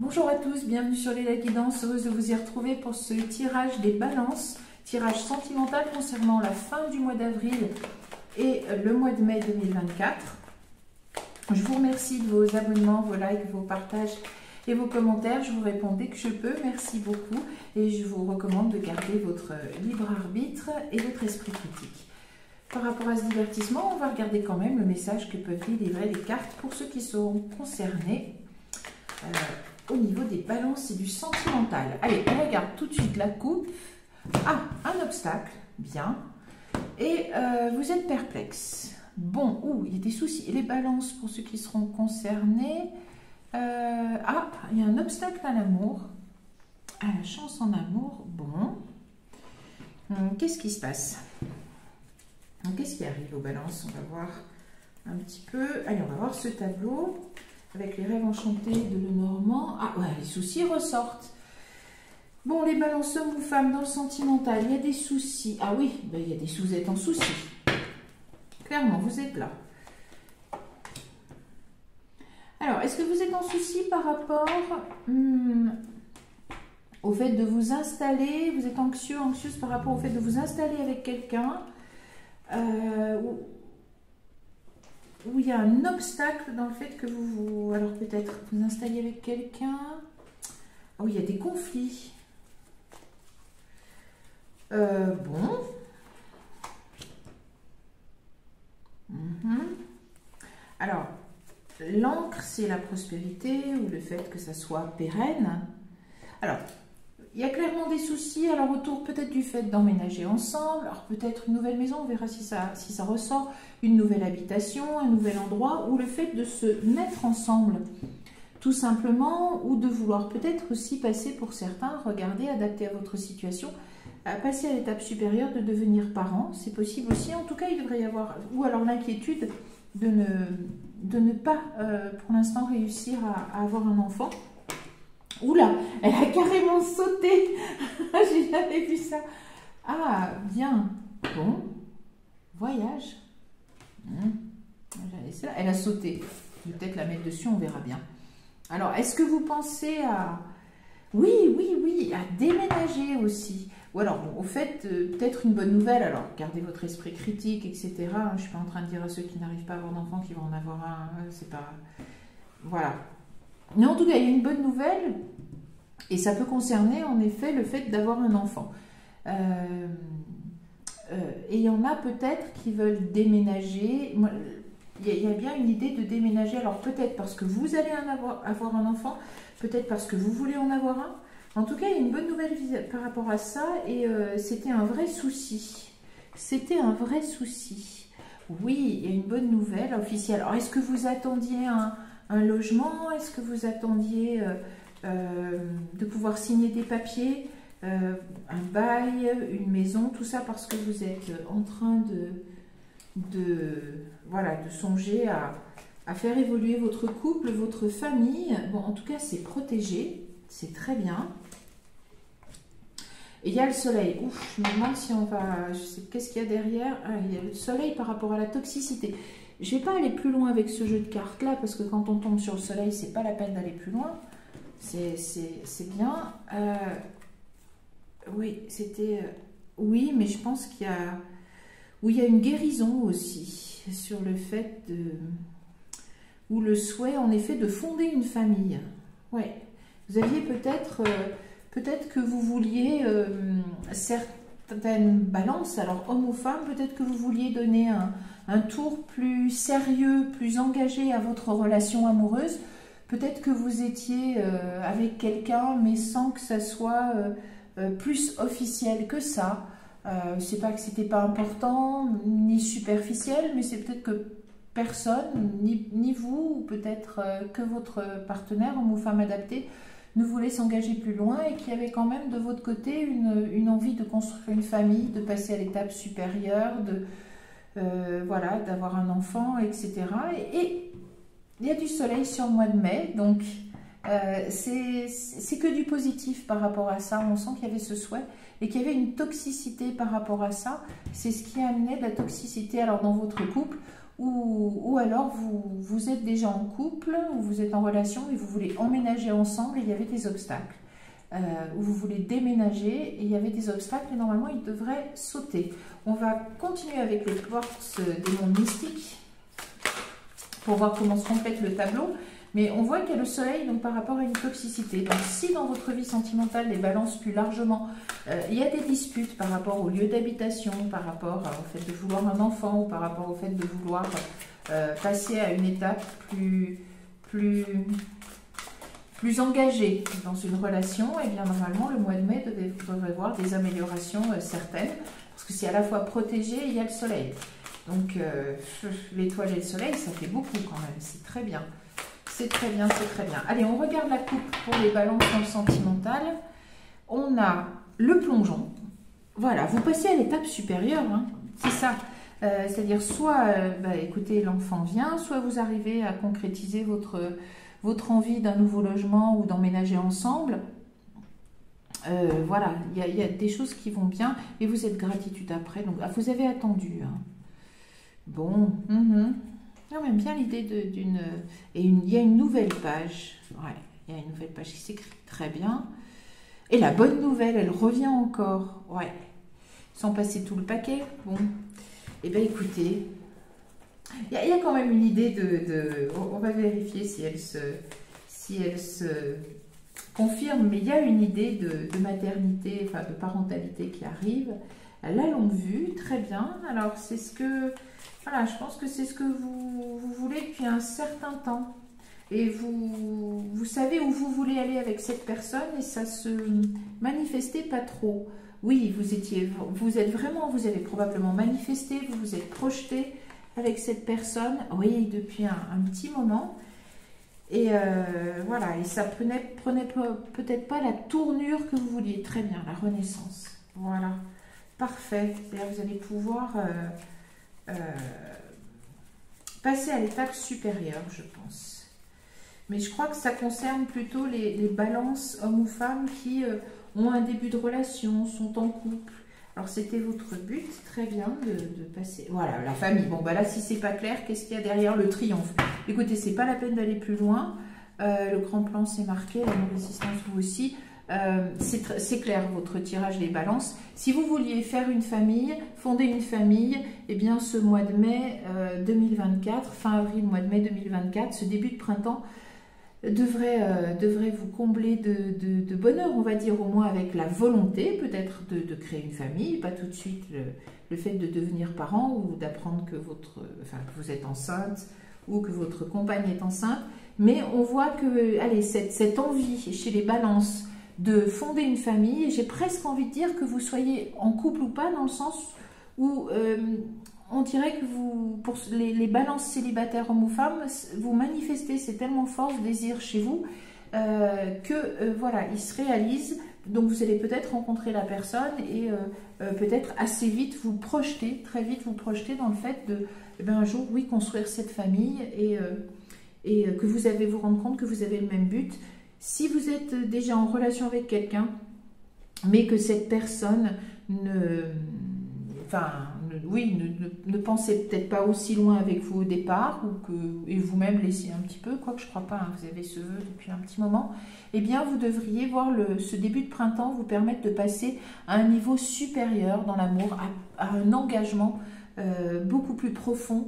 Bonjour à tous, bienvenue sur Les La Guidance, heureuse de vous y retrouver pour ce tirage des balances, tirage sentimental concernant la fin du mois d'avril et le mois de mai 2024. Je vous remercie de vos abonnements, vos likes, vos partages et vos commentaires. Je vous réponds dès que je peux, merci beaucoup et je vous recommande de garder votre libre arbitre et votre esprit critique. Par rapport à ce divertissement, on va regarder quand même le message que peuvent délivrer les cartes pour ceux qui seront concernés au niveau des balances et du sentimental. Allez, on regarde tout de suite la coupe. Ah, un obstacle, bien. Et vous êtes perplexe. Bon, il y a des soucis. Et les balances pour ceux qui seront concernés. Ah, il y a un obstacle à l'amour. À la chance en amour. Bon. Qu'est-ce qui se passe? Qu'est-ce qui arrive aux balances? On va voir un petit peu. Allez, on va voir ce tableau avec les rêves enchantés de Lenormand. Ah ouais, les soucis ressortent. Bon, les balances, hommes ou femmes, dans le sentimental, il y a des soucis. Ah oui, ben, il y a des vous êtes en souci. Clairement, vous êtes là. Alors, est-ce que vous êtes en souci par rapport au fait de vous installer? Vous êtes anxieux, anxieuse par rapport au fait de vous installer avec quelqu'un où il y a un obstacle dans le fait que vous alors peut-être vous installiez avec quelqu'un. Oh, il y a des conflits. Bon. Alors, l'encre, c'est la prospérité ou le fait que ça soit pérenne. Alors, il y a clairement des soucis, alors autour peut-être du fait d'emménager ensemble, alors peut-être une nouvelle maison, on verra si ça ressort, une nouvelle habitation, un nouvel endroit, ou le fait de se mettre ensemble, tout simplement, ou de vouloir peut-être aussi passer pour certains, regarder, adapter à votre situation, à passer à l'étape supérieure de devenir parent, c'est possible aussi, en tout cas il devrait y avoir, ou alors l'inquiétude de ne pas pour l'instant réussir à avoir un enfant. Oula, elle a carrément sauté. J'ai jamais vu ça. Ah, bien. Bon. Voyage. Elle a sauté. Je vais peut-être la mettre dessus, on verra bien. Alors, est-ce que vous pensez à... Oui, à déménager aussi. Ou alors, bon, au fait, peut-être une bonne nouvelle. Alors, gardez votre esprit critique, etc. Je ne suis pas en train de dire à ceux qui n'arrivent pas à avoir d'enfants qu'ils vont en avoir un. C'est pas... Voilà. Mais en tout cas, il y a une bonne nouvelle et ça peut concerner en effet le fait d'avoir un enfant. Et il y en a peut-être qui veulent déménager. Il y a bien une idée de déménager. Alors peut-être parce que vous allez avoir un enfant, peut-être parce que vous voulez en avoir un. En tout cas, il y a une bonne nouvelle par rapport à ça et c'était un vrai souci. C'était un vrai souci. Oui, il y a une bonne nouvelle officielle. Alors est-ce que vous attendiez un logement? Est-ce que vous attendiez de pouvoir signer des papiers, un bail, une maison, tout ça parce que vous êtes en train de songer à faire évoluer votre couple, votre famille. Bon, en tout cas, c'est protégé, c'est très bien. Et il y a le soleil. Ouf, je me demande si on va... Je sais qu'est-ce qu'il y a derrière. Ah, il y a le soleil par rapport à la toxicité. Je ne vais pas aller plus loin avec ce jeu de cartes là parce que quand on tombe sur le soleil, c'est pas la peine d'aller plus loin. C'est bien. Oui, c'était... oui, mais je pense qu'il y a... Oui, il y a une guérison aussi sur le fait de... ou le souhait en effet de fonder une famille. Oui. Vous aviez peut-être que vous vouliez certaines balances, alors homme ou femme, peut-être que vous vouliez donner un tour plus sérieux, plus engagé à votre relation amoureuse. Peut-être que vous étiez avec quelqu'un, mais sans que ça soit plus officiel que ça. C'est pas que c'était pas important, ni superficiel, mais c'est peut-être que personne, ni vous, ou peut-être que votre partenaire, homme ou femme adapté, ne voulait s'engager plus loin et qu'il y avait quand même de votre côté une envie de construire une famille, de passer à l'étape supérieure, voilà, d'avoir un enfant, etc. Et il y a du soleil sur le mois de mai, donc c'est que du positif par rapport à ça. On sent qu'il y avait ce souhait et qu'il y avait une toxicité par rapport à ça. C'est ce qui a amené de la toxicité alors dans votre couple ou alors vous êtes déjà en couple, ou vous êtes en relation et vous voulez emménager ensemble et il y avait des obstacles. Où vous voulez déménager et il y avait des obstacles et normalement il devrait sauter. On va continuer avec les portes des mondes mystiques pour voir comment se complète le tableau. Mais on voit qu'il y a le soleil donc par rapport à une toxicité. Donc si dans votre vie sentimentale, les balances plus largement, il y a des disputes par rapport au lieu d'habitation, par rapport au fait de vouloir un enfant ou par rapport au fait de vouloir passer à une étape plus engagée dans une relation, et bien normalement le mois de mai devrait voir des améliorations certaines. Parce que c'est à la fois protégé et il y a le soleil. Donc l'étoile et le soleil, ça fait beaucoup quand même, c'est très bien. C'est très bien, c'est très bien. Allez, on regarde la coupe pour les balances dans le sentimental. On a le plongeon. Voilà, vous passez à l'étape supérieure, hein. C'est ça. C'est-à-dire soit, écoutez, l'enfant vient, soit vous arrivez à concrétiser votre envie d'un nouveau logement ou d'emménager ensemble. Voilà, il y a des choses qui vont bien et vous êtes gratitude après. Donc, vous avez attendu. Hein. Bon, on aime bien l'idée d'une... Et il y a une nouvelle page. Ouais, il y a une nouvelle page qui s'écrit très bien. Et la bonne nouvelle, elle revient encore. Ouais, sans passer tout le paquet. Bon, eh bien écoutez, il y a quand même une idée on va vérifier si elle se confirme, mais il y a une idée de maternité, enfin de parentalité qui arrive. À la longue vue, très bien. Alors c'est ce que... Voilà, je pense que c'est ce que vous voulez depuis un certain temps. Et vous savez où vous voulez aller avec cette personne et ça se manifestait pas trop. Oui, vous avez probablement manifesté, vous vous êtes projeté avec cette personne, oui, depuis un petit moment. Et voilà, et ça prenait peut-être pas la tournure que vous vouliez. Très bien, la renaissance. Voilà, parfait. C'est-à-dire vous allez pouvoir... passer à l'étape supérieure, je pense. Mais je crois que ça concerne plutôt les balances hommes ou femmes qui ont un début de relation, sont en couple. Alors c'était votre but, très bien, de passer... Voilà, la famille. Bon, bah là, si c'est pas clair, qu'est-ce qu'il y a derrière le triomphe? Écoutez, c'est pas la peine d'aller plus loin. Le grand plan, c'est marqué, la non-résistance, vous aussi. C'est clair, votre tirage des balances. Si vous vouliez faire une famille, fonder une famille, eh bien ce mois de mai 2024, fin avril, mois de mai 2024, ce début de printemps devrait vous combler de bonheur, on va dire, au moins avec la volonté peut-être de créer une famille, pas tout de suite le fait de devenir parent ou d'apprendre que vous êtes enceinte ou que votre compagne est enceinte, mais on voit que, allez, cette envie chez les balances de fonder une famille, j'ai presque envie de dire que vous soyez en couple ou pas, dans le sens où on dirait que pour les balances célibataires hommes ou femmes, vous manifestez, c'est tellement fort ce désir chez vous voilà, il se réalise. Donc vous allez peut-être rencontrer la personne et peut-être assez vite vous projeter, très vite vous projeter dans le fait de un jour, oui, construire cette famille et que vous allez vous rendre compte que vous avez le même but. Si vous êtes déjà en relation avec quelqu'un, mais que cette personne ne pensez peut-être pas aussi loin avec vous au départ, et vous-même laissez un petit peu, quoique je crois pas, hein, vous avez ce vœu depuis un petit moment, eh bien vous devriez voir ce début de printemps vous permettre de passer à un niveau supérieur dans l'amour, à un engagement beaucoup plus profond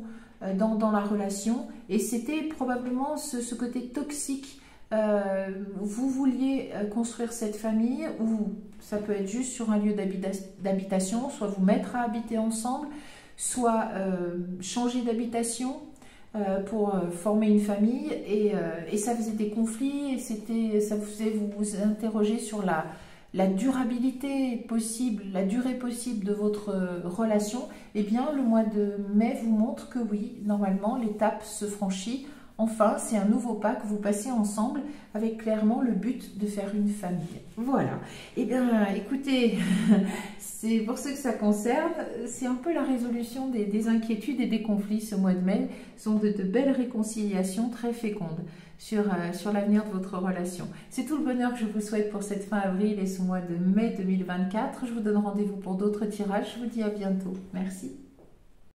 dans la relation. Et c'était probablement ce côté toxique. Vous vouliez construire cette famille, ou ça peut être juste sur un lieu d'habitation, soit vous mettre à habiter ensemble, soit changer d'habitation pour former une famille, et ça faisait des conflits, et ça faisait vous interroger sur la durabilité possible, la durée possible de votre relation. Eh bien le mois de mai vous montre que oui, normalement l'étape se franchit. Enfin, c'est un nouveau pas que vous passez ensemble avec clairement le but de faire une famille. Voilà. Eh bien, écoutez, c'est pour ceux que ça concerne, c'est un peu la résolution des inquiétudes et des conflits ce mois de mai. Ce sont de belles réconciliations très fécondes sur l'avenir de votre relation. C'est tout le bonheur que je vous souhaite pour cette fin avril et ce mois de mai 2024. Je vous donne rendez-vous pour d'autres tirages. Je vous dis à bientôt. Merci.